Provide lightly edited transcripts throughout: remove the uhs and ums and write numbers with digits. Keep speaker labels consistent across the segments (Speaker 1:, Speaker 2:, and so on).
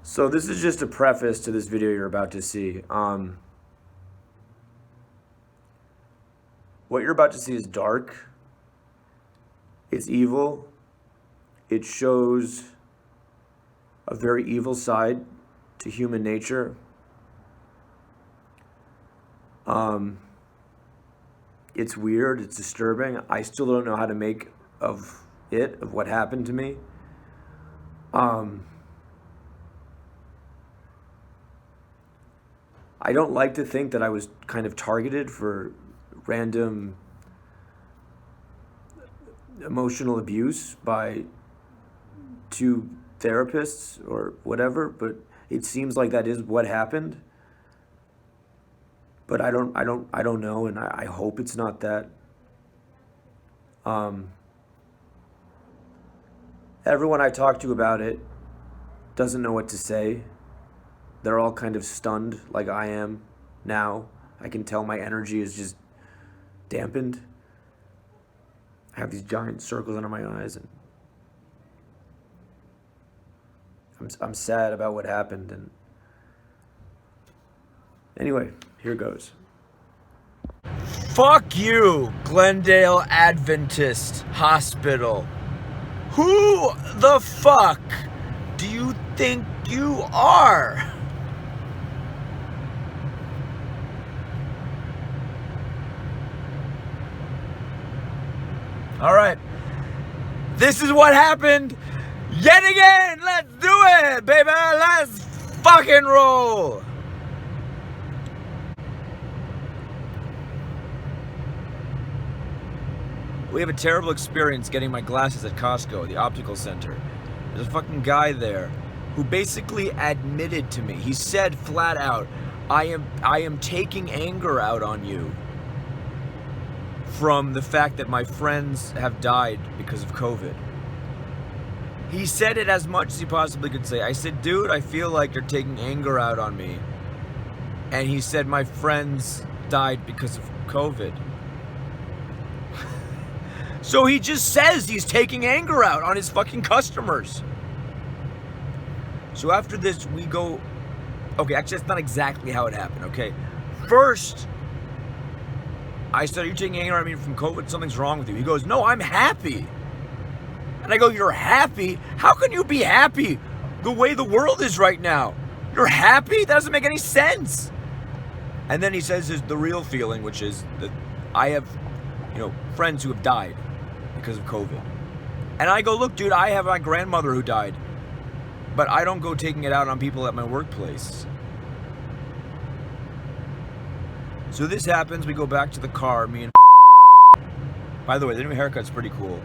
Speaker 1: So this is just a preface to this video you're about to see. What you're about to see is dark. It's evil. It shows a very evil side to human nature. It's weird. It's disturbing. I still don't know how to make of what happened to me. I don't like to think that I was kind of targeted for random emotional abuse by two therapists or whatever, but it seems like that is what happened. But I don't know, and I hope it's not that. Everyone I talk to about it doesn't know what to say. They're all kind of stunned like I am now. I can tell my energy is just dampened. I have these giant circles under my eyes, and I'm sad about what happened. And anyway, here goes.
Speaker 2: Fuck you, Glendale Adventist Hospital. Who the fuck do you think you are? All right, this is what happened yet again. Let's do it, baby. Let's fucking roll. We have a terrible experience getting my glasses at Costco, the optical center. There's a fucking guy there who basically admitted to me. He said flat out, I am taking anger out on you from the fact that my friends have died because of COVID. He said it as much as he possibly could say. I said, dude, I feel like you're taking anger out on me. And he said, my friends died because of COVID. So he just says he's taking anger out on his fucking customers. So after this, we go... Okay, actually, that's not exactly how it happened, okay? First, I said, are you taking anger out on me from COVID? Something's wrong with you. He goes, no, I'm happy. And I go, you're happy? How can you be happy the way the world is right now? You're happy? That doesn't make any sense. And then he says the real feeling, which is that I have, friends who have died because of COVID. And I go, look, dude, I have my grandmother who died, but I don't go taking it out on people at my workplace. So this happens, we go back to the car, me and by the way, the new haircut's pretty cool.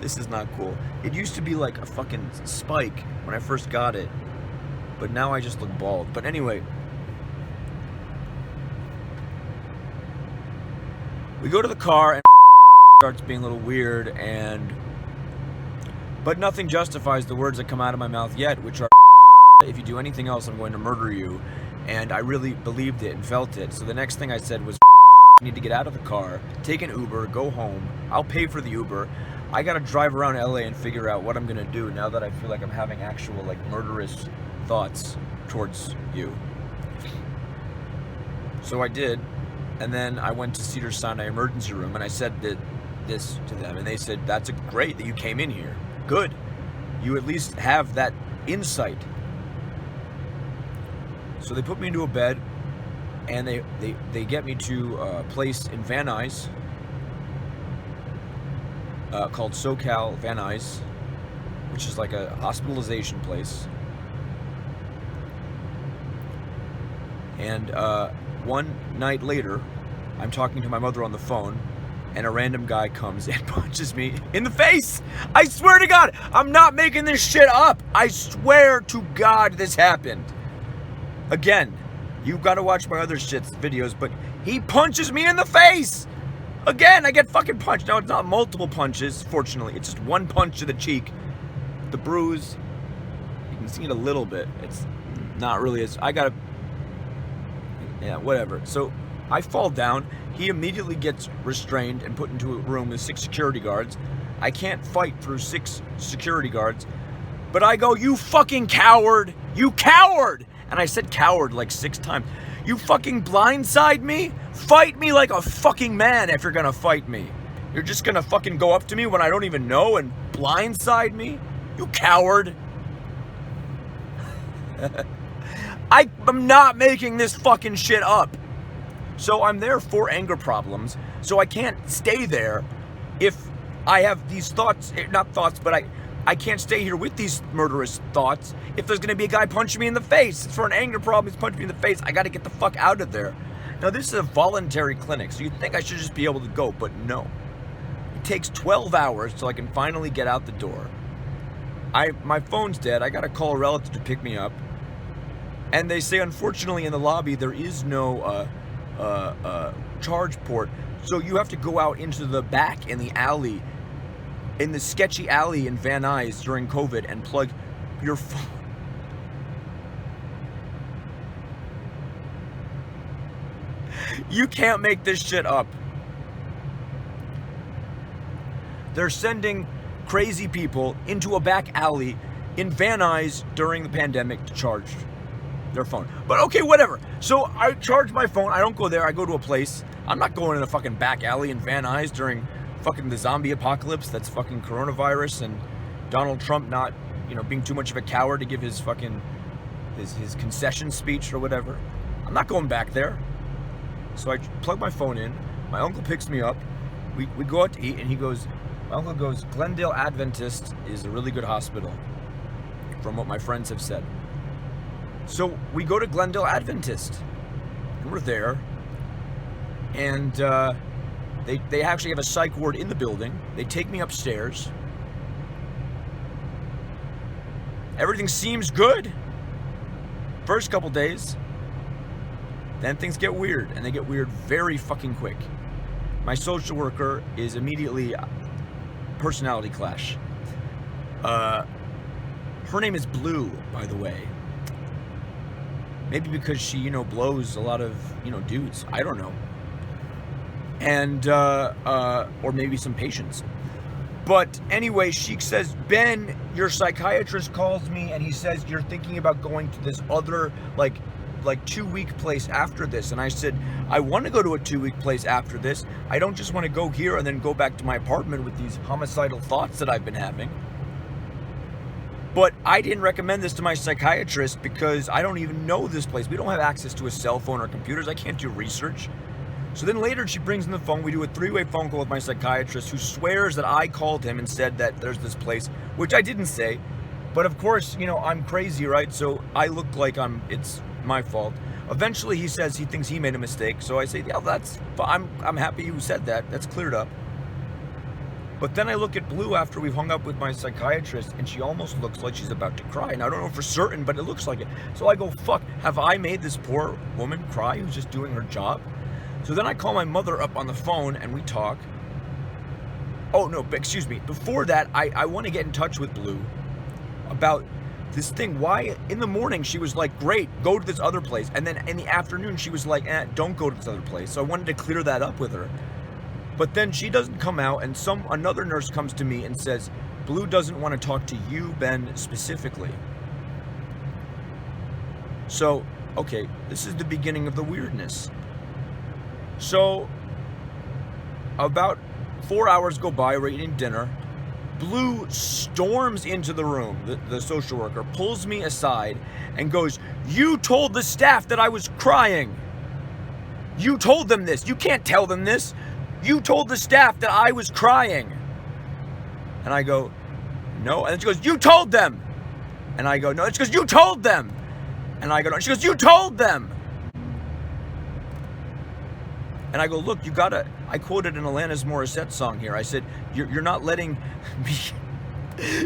Speaker 2: This is not cool. It used to be like a fucking spike when I first got it, but now I just look bald. But anyway, we go to the car and starts being a little weird, but nothing justifies the words that come out of my mouth yet, which are, if you do anything else, I'm going to murder you. And I really believed it and felt it. So the next thing I said was, you need to get out of the car, take an Uber, go home. I'll pay for the Uber. I gotta drive around LA and figure out what I'm gonna do now that I feel like I'm having actual murderous thoughts towards you. So I did, and then I went to Cedars-Sinai emergency room and I said this to them, and they said, that's great that you came in here. Good. You at least have that insight. So they put me into a bed, and they get me to a place in Van Nuys called SoCal Van Nuys, which is like a hospitalization place. And one night later, I'm talking to my mother on the phone, and a random guy comes and punches me in the face. I swear to God, I'm not making this shit up. I swear to God this happened. Again, you gotta watch my other shit's videos, but he punches me in the face! Again, I get fucking punched. Now, it's not multiple punches, fortunately. It's just one punch to the cheek. The bruise, you can see it a little bit. It's not really as... Yeah, whatever. So, I fall down. He immediately gets restrained and put into a room with 6 security guards. I can't fight through 6 security guards. But I go, you fucking coward! You coward! And I said coward like 6 times. You fucking blindside me? Fight me like a fucking man if you're gonna fight me. You're just gonna fucking go up to me when I don't even know and blindside me? You coward. I'm not making this fucking shit up. So I'm there for anger problems, so I can't stay there if I have these thoughts, not thoughts, but I can't stay here with these murderous thoughts if there's gonna be a guy punching me in the face. It's for an anger problem, he's punching me in the face. I gotta get the fuck out of there. Now this is a voluntary clinic, so you'd think I should just be able to go, but no. It takes 12 hours till I can finally get out the door. My phone's dead, I gotta call a relative to pick me up. And they say, unfortunately, in the lobby, there is no charge port. So you have to go out into the back in the alley, in the sketchy alley in Van Nuys during COVID and plug your phone. You can't make this shit up. They're sending crazy people into a back alley in Van Nuys during the pandemic to charge their phone. But okay, whatever. So I charge my phone. I don't go there. I go to a place. I'm not going in a fucking back alley in Van Nuys during fucking the zombie apocalypse. That's fucking coronavirus and Donald Trump not, being too much of a coward to give his fucking his concession speech or whatever. I'm not going back there. So I plug my phone in. My uncle picks me up. We go out to eat, and my uncle goes, Glendale Adventist is a really good hospital, from what my friends have said. So we go to Glendale Adventist, and we're there, and they actually have a psych ward in the building. They take me upstairs. Everything seems good. First couple days. Then things get weird, and they get weird very fucking quick. My social worker is immediately personality clash. Her name is Blue, by the way. Maybe because she, blows a lot of, dudes. I don't know. And, or maybe some patients. But anyway, she says, Ben, your psychiatrist calls me and he says you're thinking about going to this other, like 2-week place after this. And I said, I want to go to a 2-week place after this. I don't just want to go here and then go back to my apartment with these homicidal thoughts that I've been having. But I didn't recommend this to my psychiatrist because I don't even know this place. We don't have access to a cell phone or computers. I can't do research. So then later she brings in the phone. We do a 3-way phone call with my psychiatrist, who swears that I called him and said that there's this place, which I didn't say. But of course, I'm crazy, right? So I look like it's my fault. Eventually he says he thinks he made a mistake. So I say, yeah, I'm happy you said that. That's cleared up. But then I look at Blue after we've hung up with my psychiatrist, and she almost looks like she's about to cry. And I don't know for certain, but it looks like it. So I go, fuck, have I made this poor woman cry who's just doing her job? So then I call my mother up on the phone, and we talk. Oh, no, excuse me. Before that, I want to get in touch with Blue about this thing. Why, in the morning, she was like, great, go to this other place. And then in the afternoon, she was like, don't go to this other place. So I wanted to clear that up with her. But then she doesn't come out, and another nurse comes to me and says, Blue doesn't want to talk to you, Ben, specifically. So, okay, this is the beginning of the weirdness. So, about 4 hours go by, we're eating dinner. Blue storms into the room, the social worker, pulls me aside and goes, you told the staff that I was crying. You told them this. You can't tell them this. You told the staff that I was crying. And I go, no. And then she goes, you told them. And I go, no. And she goes, you told them. And I go, no. And she goes, you told them. And I go, look, I quoted an Alanis Morissette song here. I said, you're not letting me,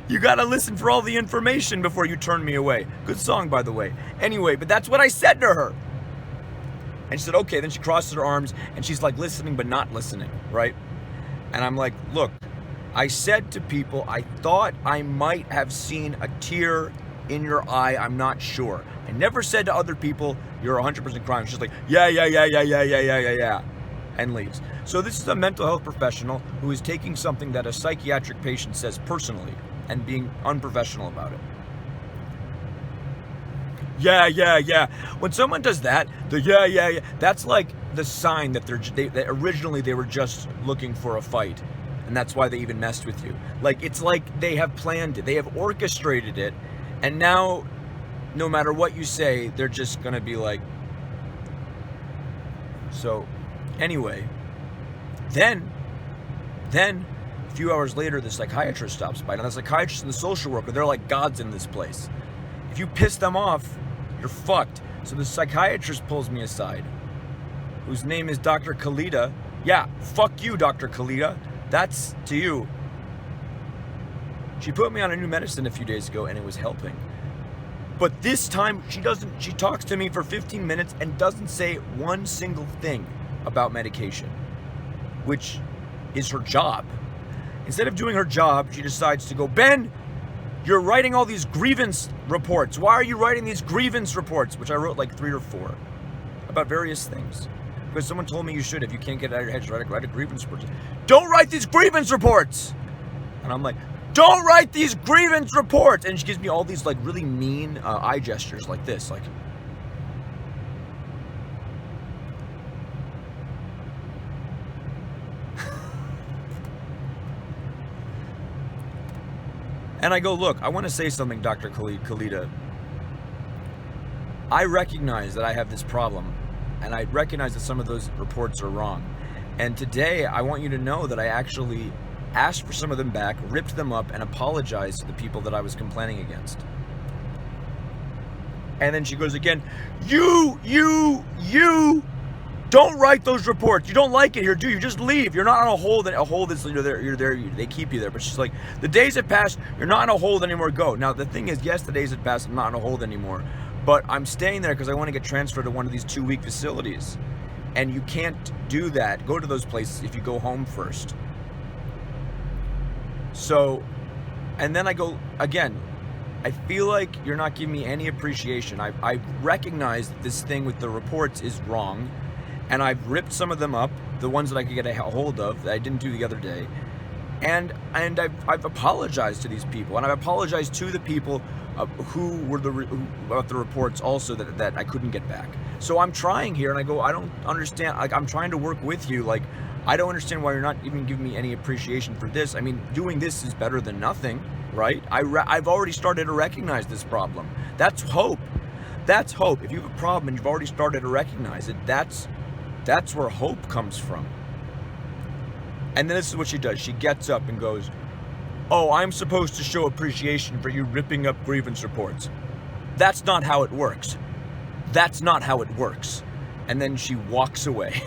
Speaker 2: you gotta listen for all the information before you turn me away. Good song, by the way. Anyway, but that's what I said to her. And she said, okay. Then she crosses her arms and she's like listening but not listening, right? And I'm like, look, I said to people, I thought I might have seen a tear in your eye. I'm not sure. I never said to other people, you're 100% crying. She's like, yeah, and leaves. So this is a mental health professional who is taking something that a psychiatric patient says personally and being unprofessional about it. yeah. When someone does that, the yeah, that's like the sign that that originally they were just looking for a fight. And that's why they even messed with you. Like, it's like they have planned it. They have orchestrated it. And now, no matter what you say, they're just going to be like... So, anyway. Then, a few hours later, the psychiatrist stops by. Now, the psychiatrist and the social worker, they're like gods in this place. If you piss them off, you're fucked. So the psychiatrist pulls me aside, whose name is Dr. Khalida. Yeah, fuck you, Dr. Khalida. That's to you. She put me on a new medicine a few days ago and it was helping. But this time she talks to me for 15 minutes and doesn't say one single thing about medication, which is her job. Instead of doing her job, she decides to go, Ben, you're writing all these grievance reports. Why are you writing these grievance reports? Which I wrote like 3 or 4 about various things. Because someone told me you should, if you can't get it out of your head, just write a grievance report. Don't write these grievance reports! And I'm like, don't write these grievance reports! And she gives me all these like really mean eye gestures like this, like... And I go, look, I want to say something, Dr. Khalida. I recognize that I have this problem. And I recognize that some of those reports are wrong. And today, I want you to know that I actually asked for some of them back, ripped them up, and apologized to the people that I was complaining against. And then she goes again, you, don't write those reports. You don't like it here, do you? Just leave. You're not on a hold. A hold is, you're there, they keep you there. But she's like, the days have passed. You're not on a hold anymore. Go. Now, the thing is, yes, the days have passed. I'm not on a hold anymore. But I'm staying there because I want to get transferred to one of these 2-week facilities. And you can't do that. Go to those places if you go home first. So, and then I go, again, I feel like you're not giving me any appreciation. I recognize that this thing with the reports is wrong. And I've ripped some of them up, the ones that I could get a hold of that I didn't do the other day. And I've apologized to these people. And I've apologized to the people who were about the reports also that I couldn't get back. So I'm trying here, and I go, I don't understand. Like, I'm trying to work with you. Like, I don't understand why you're not even giving me any appreciation for this. I mean, doing this is better than nothing, right? I've already started to recognize this problem. That's hope. That's hope. If you have a problem and you've already started to recognize it, that's where hope comes from. And then this is what she does. She gets up and goes, oh, I'm supposed to show appreciation for you ripping up grievance reports. That's not how it works. That's not how it works. And then she walks away.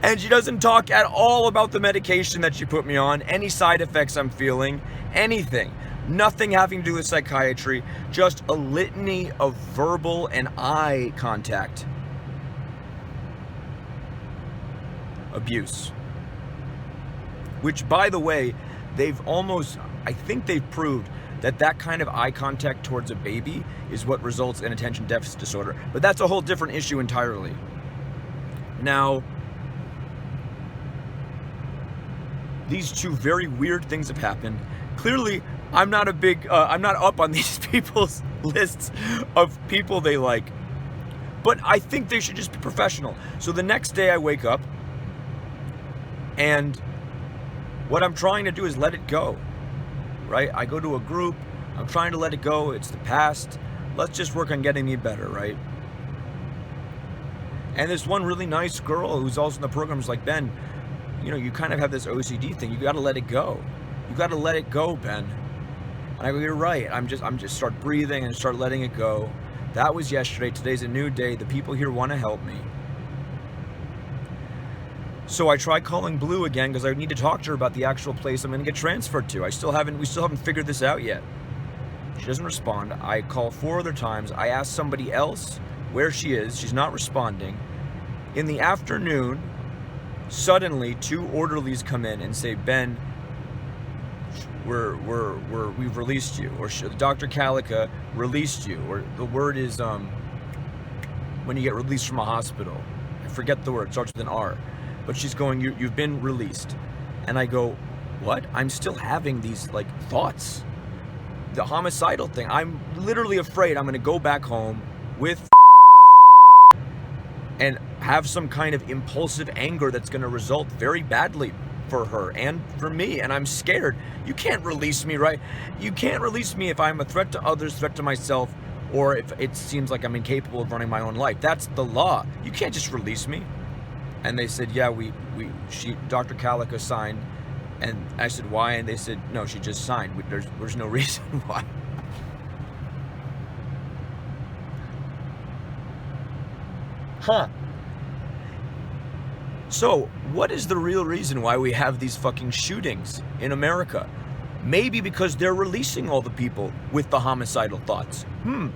Speaker 2: And she doesn't talk at all about the medication that she put me on, any side effects I'm feeling, anything. Nothing having to do with psychiatry, just a litany of verbal and eye contact abuse. Which, by the way, I think they've proved that kind of eye contact towards a baby is what results in attention deficit disorder. But that's a whole different issue entirely. Now, these 2 very weird things have happened. Clearly, I'm not up on these people's lists of people they like. But I think they should just be professional. So the next day I wake up, and what I'm trying to do is let it go, right? I go to a group, I'm trying to let it go, it's the past, let's just work on getting me better, right? And this one really nice girl who's also in the program is like, Ben, you know, you kind of have this OCD thing, you gotta let it go. You gotta let it go, Ben. And I go, you're right, I'm just start breathing and start letting it go. That was yesterday, today's a new day, the people here wanna help me. So I try calling Blue again because I need to talk to her about the actual place I'm going to get transferred to. We still haven't figured this out yet. She doesn't respond. I call 4 other times. I ask somebody else where she is. She's not responding. In the afternoon, suddenly 2 orderlies come in and say, Ben, we've released you, or Dr. Calica released you, or the word is when you get released from a hospital. I forget the word. It starts with an R. But she's going, you've been released. And I go, what? I'm still having these, like, thoughts. the homicidal thing. I'm literally afraid I'm going to go back home with and have some kind of impulsive anger that's going to result very badly for her and for me, and I'm scared. You can't release me, right? You can't release me if I'm a threat to others, threat to myself, or if it seems like I'm incapable of running my own life. That's the law. You can't just release me. And they said, yeah, Dr. Calica signed. And I said, why? And they said, no, she just signed. There's no reason why. Huh. So, what is the real reason why we have these fucking shootings in America? Maybe because they're releasing all the people with the homicidal thoughts.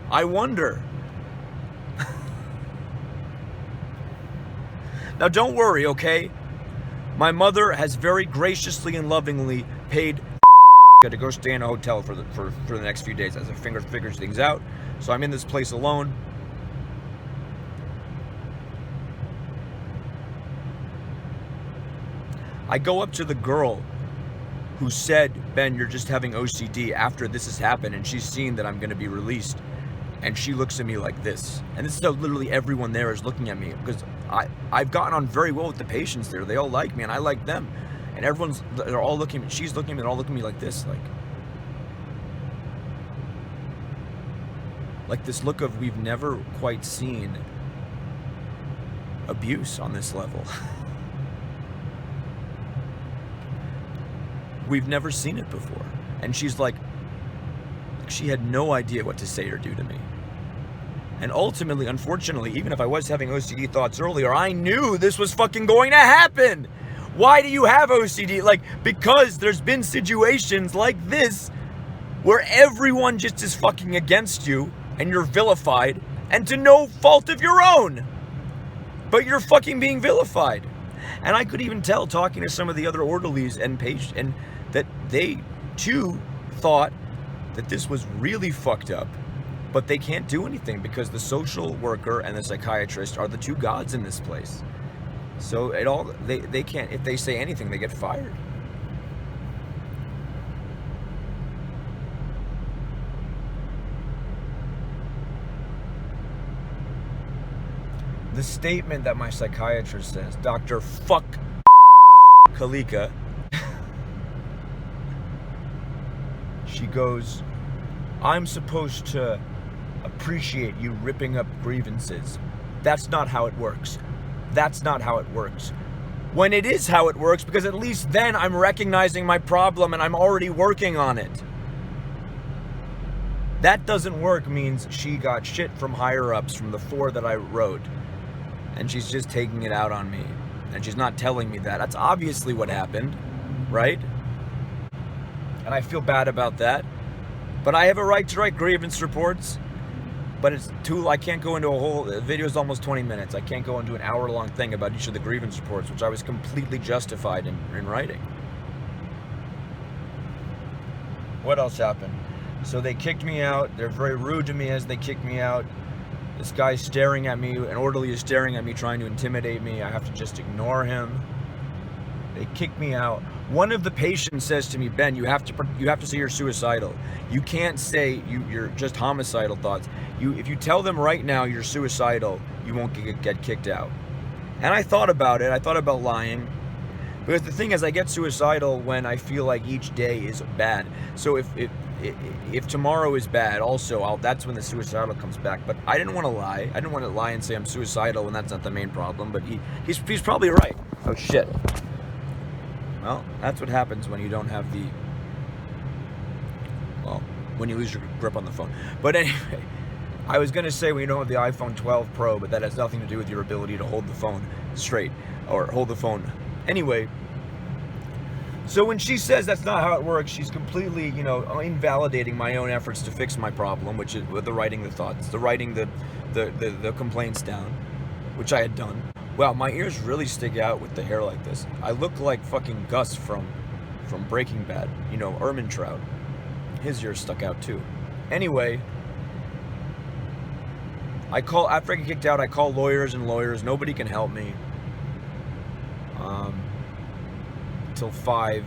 Speaker 2: I wonder. Now, don't worry, okay? My mother has very graciously and lovingly paid to go stay in a hotel for the next few days as I figures things out. So I'm in this place alone. I go up to the girl who said, Ben, you're just having OCD after this has happened, and she's seen that I'm going to be released. And she looks at me like this. And this is how literally everyone there is looking at me, because I've gotten on very well with the patients there. They all like me, and I like them. And they're all looking at me. She's looking at me, they're all looking at me like this, like this look of, we've never quite seen abuse on this level. We've never seen it before. And she's like, she had no idea what to say or do to me. And ultimately, unfortunately, even if I was having OCD thoughts earlier, I knew this was fucking going to happen. Why do you have OCD? Like, because there's been situations like this where everyone just is fucking against you and you're vilified, and to no fault of your own. But you're fucking being vilified. And I could even tell, talking to some of the other orderlies and patients, and that they too thought that this was really fucked up, but they can't do anything because the social worker and the psychiatrist are the two gods in this place. So they can't, if they say anything, they get fired. The statement that my psychiatrist says, Dr. Fuck Kalika, she goes, I'm supposed to appreciate you ripping up grievances. That's not how it works. That's not how it works. When it is how it works, because at least then I'm recognizing my problem and I'm already working on it. That doesn't work means she got shit from higher ups, from the 4 that I wrote. And she's just taking it out on me. And she's not telling me that. That's obviously what happened, right? And I feel bad about that. But I have a right to write grievance reports. But it's I can't go into the video is almost 20 minutes. I can't go into an hour-long thing about each of the grievance reports, which I was completely justified in writing. What else happened? So they kicked me out. They're very rude to me as they kick me out. This guy's staring at me, an orderly is staring at me, trying to intimidate me. I have to just ignore him. They kick me out. One of the patients says to me, Ben, you have to say you're suicidal. You can't say you're just homicidal thoughts. If you tell them right now you're suicidal, you won't get kicked out. And I thought about it. I thought about lying. Because the thing is, I get suicidal when I feel like each day is bad. So if tomorrow is bad, also, that's when the suicidal comes back. But I didn't want to lie. I didn't want to lie and say I'm suicidal when that's not the main problem. But he's probably right. Oh, shit. Well, that's what happens when you don't have when you lose your grip on the phone. But anyway, I was going to say when you don't have the iPhone 12 Pro, but that has nothing to do with your ability to hold the phone straight or hold the phone. Anyway, so when she says that's not how it works, she's completely, invalidating my own efforts to fix my problem, which is with the writing the thoughts, the writing the complaints down, which I had done. Wow, my ears really stick out with the hair like this. I look like fucking Gus from Breaking Bad, Ehrmantraut. His ears stuck out too. Anyway, after I get kicked out, I call lawyers. Nobody can help me. Till 5.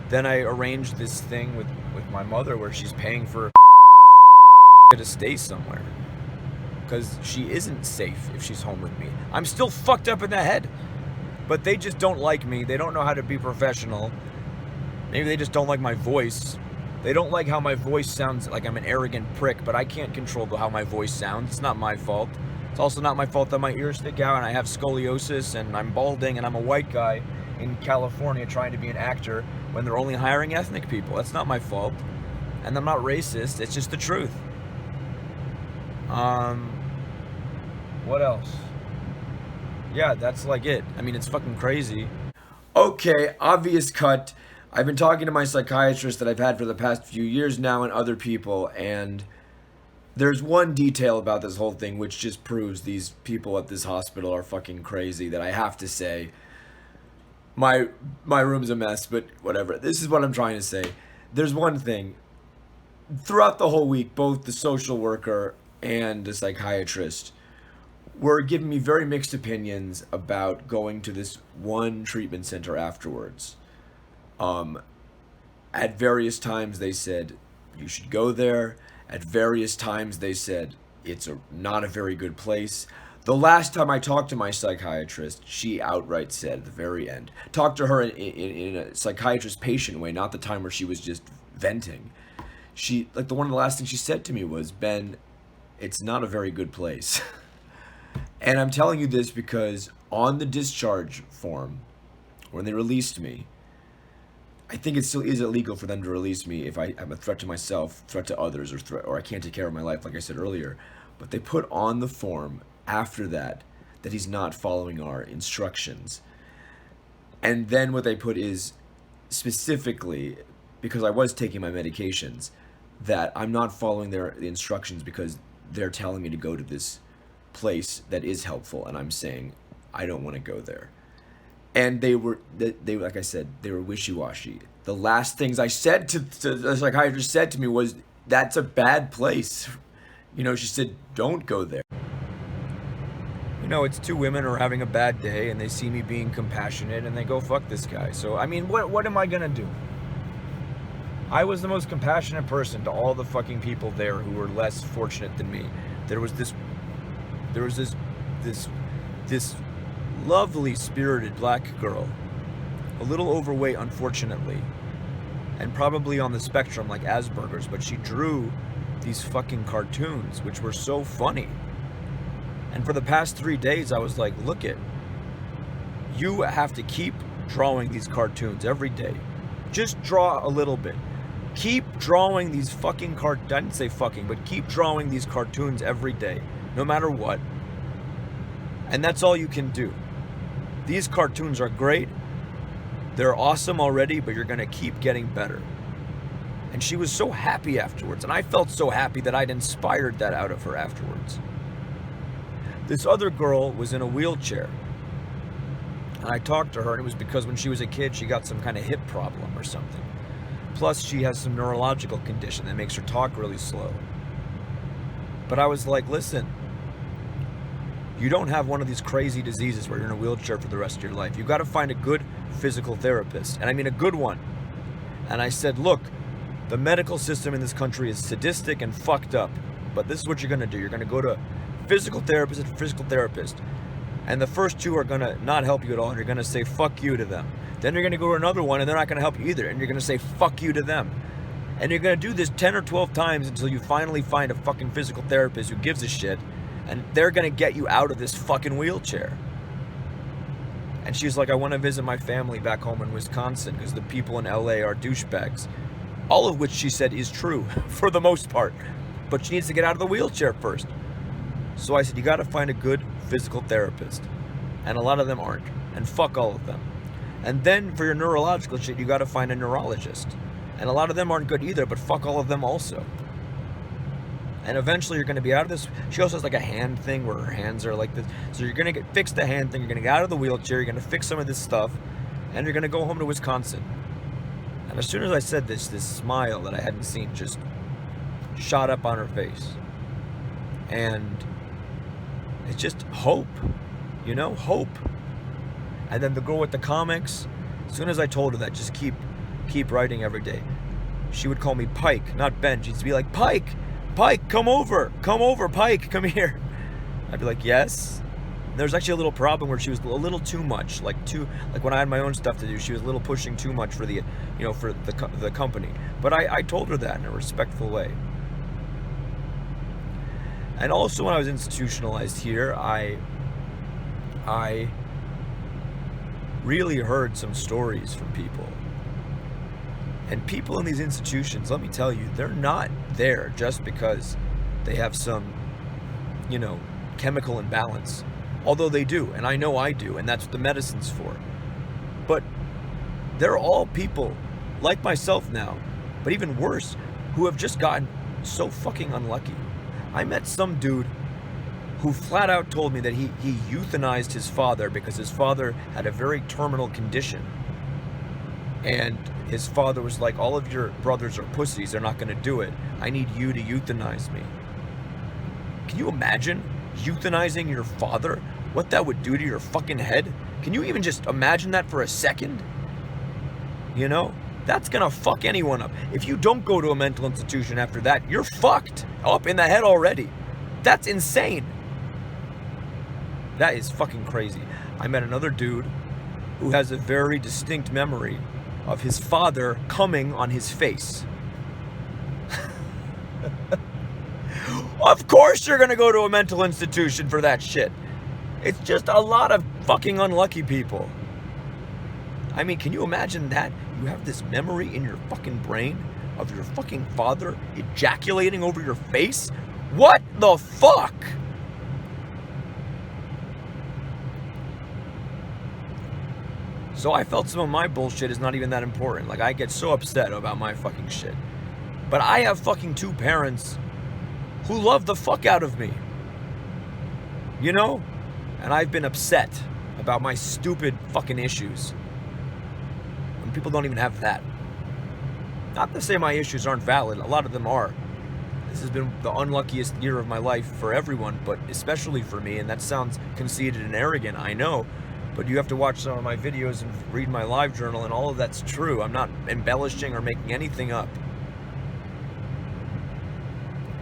Speaker 2: Then I arranged this thing with with my mother where she's paying for to stay somewhere. Because she isn't safe if she's home with me. I'm still fucked up in the head. But they just don't like me. They don't know how to be professional. Maybe they just don't like my voice. They don't like how my voice sounds like I'm an arrogant prick, but I can't control how my voice sounds. It's not my fault. It's also not my fault that my ears stick out and I have scoliosis and I'm balding and I'm a white guy in California trying to be an actor when they're only hiring ethnic people. That's not my fault. And I'm not racist. It's just the truth. What else? Yeah, that's like it. I mean, it's fucking crazy. Okay, obvious cut. I've been talking to my psychiatrist that I've had for the past few years now and other people, and there's one detail about this whole thing which just proves these people at this hospital are fucking crazy that I have to say. My room's a mess, but whatever. This is what I'm trying to say. There's one thing. Throughout the whole week, both the social worker and the psychiatrist were giving me very mixed opinions about going to this one treatment center afterwards. At various times they said, you should go there. At various times they said, it's not a very good place. The last time I talked to my psychiatrist, she outright said at the very end, talked to her in a psychiatrist patient way, not the time where she was just venting. One of the last things she said to me was, Ben, it's not a very good place. And I'm telling you this because on the discharge form, when they released me, I think it still is illegal for them to release me if I'm a threat to myself, threat to others, or I can't take care of my life, like I said earlier. But they put on the form after that he's not following our instructions. And then what they put is specifically, because I was taking my medications, that I'm not following the instructions because they're telling me to go to this place that is helpful, and I'm saying I don't want to go there. And they like I said, they were wishy-washy. The last things I said to the psychiatrist said to me was, that's a bad place. You know, she said, don't go there. You know, it's two women who are having a bad day and they see me being compassionate and they go, fuck this guy. So, I mean, what am I gonna do? I was the most compassionate person to all the fucking people there who were less fortunate than me. There was this lovely spirited black girl, a little overweight unfortunately, and probably on the spectrum like Asperger's, but she drew these fucking cartoons which were so funny. And for the past 3 days I was like, look it, you have to keep drawing these cartoons every day. Just draw a little bit. Keep drawing these fucking I didn't say fucking, but keep drawing these cartoons every day, no matter what. And that's all you can do. These cartoons are great. They're awesome already, but you're gonna keep getting better. And she was so happy afterwards, and I felt so happy that I'd inspired that out of her afterwards. This other girl was in a wheelchair. And I talked to her, and it was because when she was a kid, she got some kind of hip problem or something. Plus, she has some neurological condition that makes her talk really slow. But I was like, listen, you don't have one of these crazy diseases where you're in a wheelchair for the rest of your life. You've got to find a good physical therapist. And I mean a good one. And I said, look, the medical system in this country is sadistic and fucked up. But this is what you're going to do. You're going to go to physical therapist and physical therapist. And the first two are going to not help you at all. And you're going to say fuck you to them. Then you're going to go to another one and they're not going to help you either. And you're going to say fuck you to them. And you're going to do this 10 or 12 times until you finally find a fucking physical therapist who gives a shit. And they're going to get you out of this fucking wheelchair. And she's like, I want to visit my family back home in Wisconsin because the people in LA are douchebags. All of which she said is true for the most part. But she needs to get out of the wheelchair first. So I said, you got to find a good physical therapist. And a lot of them aren't. And fuck all of them. And then for your neurological shit, you got to find a neurologist. And a lot of them aren't good either, but fuck all of them also. And eventually you're going to be out of this. She also has like a hand thing where her hands are like this. So you're going to fix the hand thing. You're going to get out of the wheelchair. You're going to fix some of this stuff. And you're going to go home to Wisconsin. And as soon as I said this smile that I hadn't seen just shot up on her face. And it's just hope. You know, hope. And then the girl with the comics, as soon as I told her that, just keep writing every day. she would call me Pike, not Ben. She'd be like, Pike, come over, Pike, come here. I'd be like, yes. There's actually a little problem where she was a little too much, like when I had my own stuff to do, she was a little pushing too much for the, for the company. But I told her that in a respectful way. And also when I was institutionalized here, I really heard some stories from people. And people in these institutions, let me tell you, they're not there just because they have some, chemical imbalance. Although they do, and I know I do, and that's what the medicine's for. But they're all people like myself now, but even worse, who have just gotten so fucking unlucky. I met some dude who flat out told me that he euthanized his father because his father had a very terminal condition. And his father was like, all of your brothers are pussies, they're not gonna do it. I need you to euthanize me. Can you imagine euthanizing your father? What that would do to your fucking head? Can you even just imagine that for a second? That's gonna fuck anyone up. If you don't go to a mental institution after that, you're fucked up in the head already. That's insane. That is fucking crazy. I met another dude who has a very distinct memory of his father coming on his face. Of course you're gonna go to a mental institution for that shit. It's just a lot of fucking unlucky people. I mean, can you imagine that? You have this memory in your fucking brain of your fucking father ejaculating over your face? What the fuck? So I felt some of my bullshit is not even that important. Like, I get so upset about my fucking shit. But I have fucking two parents who love the fuck out of me. And I've been upset about my stupid fucking issues. And people don't even have that. Not to say my issues aren't valid. A lot of them are. This has been the unluckiest year of my life for everyone, but especially for me. And that sounds conceited and arrogant, I know. But you have to watch some of my videos and read my live journal, and all of that's true. I'm not embellishing or making anything up.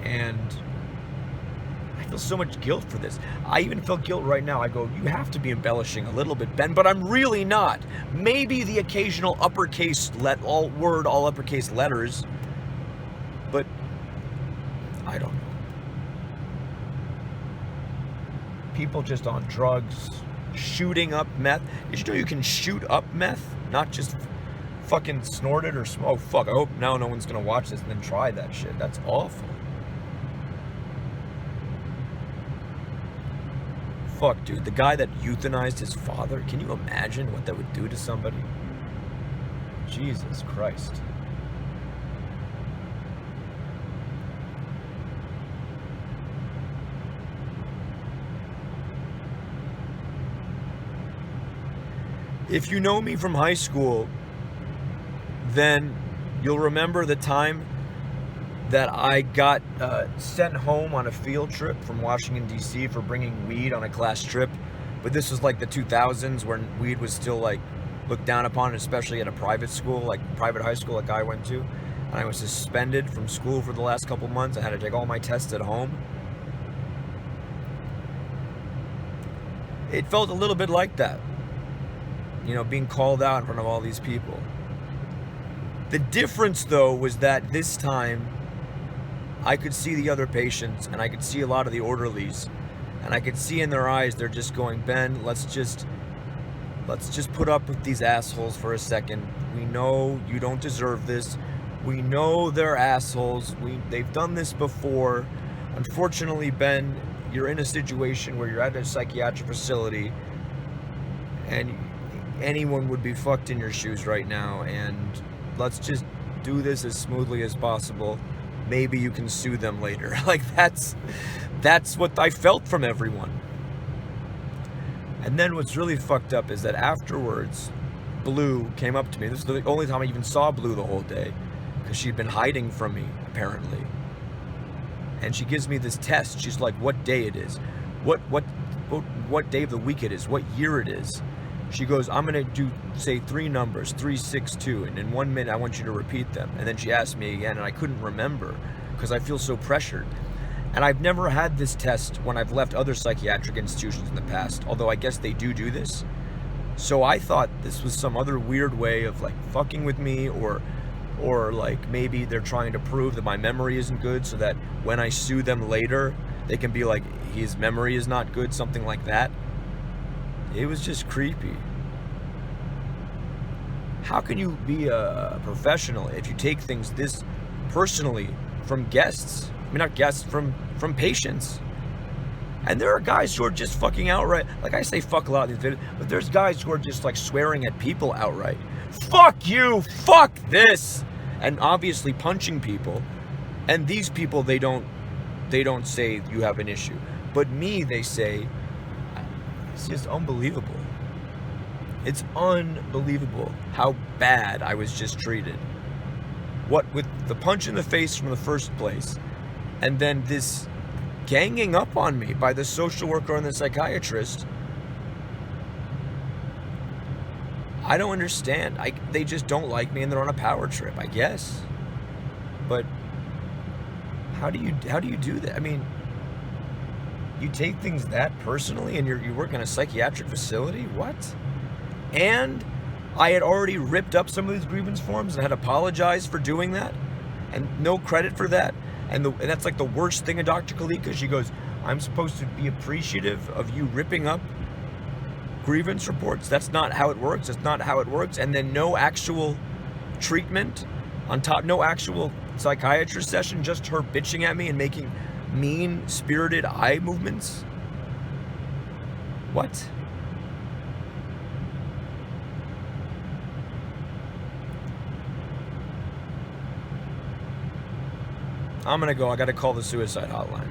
Speaker 2: And I feel so much guilt for this. I even feel guilt right now. I go, you have to be embellishing a little bit, Ben, but I'm really not. Maybe the occasional uppercase all uppercase letters, but I don't know. People just on drugs, shooting up meth. Did you know you can shoot up meth? Not just fucking snort it or smoke. Oh, fuck. I hope now no one's gonna watch this and then try that shit. That's awful. Fuck, dude. The guy that euthanized his father, can you imagine what that would do to somebody? Jesus Christ. If you know me from high school, then you'll remember the time that I got sent home on a field trip from Washington, D.C. for bringing weed on a class trip. But this was like the 2000s when weed was still like looked down upon, especially at a private school, like private high school like I went to. And I was suspended from school for the last couple months. I had to take all my tests at home. It felt a little bit like that. Being called out in front of all these people. The difference, though, was that this time I could see the other patients and I could see a lot of the orderlies, and I could see in their eyes they're just going, Ben, let's just put up with these assholes for a second. We know you don't deserve this. We know they're assholes. They've done this before. Unfortunately, Ben, you're in a situation where you're at a psychiatric facility and anyone would be fucked in your shoes right now, and let's just do this as smoothly as possible. Maybe you can sue them later. Like, that's what I felt from everyone. And then what's really fucked up is that afterwards, Blue came up to me. This is the only time I even saw Blue the whole day, because she'd been hiding from me, apparently. And she gives me this test. She's like, what day it is, what day of the week it is, what year it is. She goes, I'm going to say 3 numbers, 3, 6, 2, and in 1 minute I want you to repeat them. And then she asked me again, and I couldn't remember because I feel so pressured. And I've never had this test when I've left other psychiatric institutions in the past, although I guess they do this. So I thought this was some other weird way of like fucking with me, or like maybe they're trying to prove that my memory isn't good so that when I sue them later, they can be like, his memory is not good, something like that. It was just creepy. How can you be a professional if you take things this personally from guests? I mean, not guests, from patients. And there are guys who are just fucking outright, like I say fuck a lot in these videos, but there's guys who are just like swearing at people outright. Fuck you, fuck this! And obviously punching people. And these people, they don't say you have an issue. But me, they say, it's just unbelievable. It's unbelievable how bad I was just treated. What with the punch in the face from the first place, and then this ganging up on me by the social worker and the psychiatrist. I don't understand. They just don't like me and they're on a power trip, I guess. But how do you do that? I mean, you take things that personally and you work in a psychiatric facility? What? And I had already ripped up some of these grievance forms and had apologized for doing that, and no credit for that. And that's like the worst thing of Dr. Kalika. She goes, I'm supposed to be appreciative of you ripping up grievance reports. That's not how it works. That's not how it works. And then no actual treatment on top, no actual psychiatrist session, just her bitching at me and making mean-spirited eye movements. What? I'm gonna go. I gotta call the suicide hotline.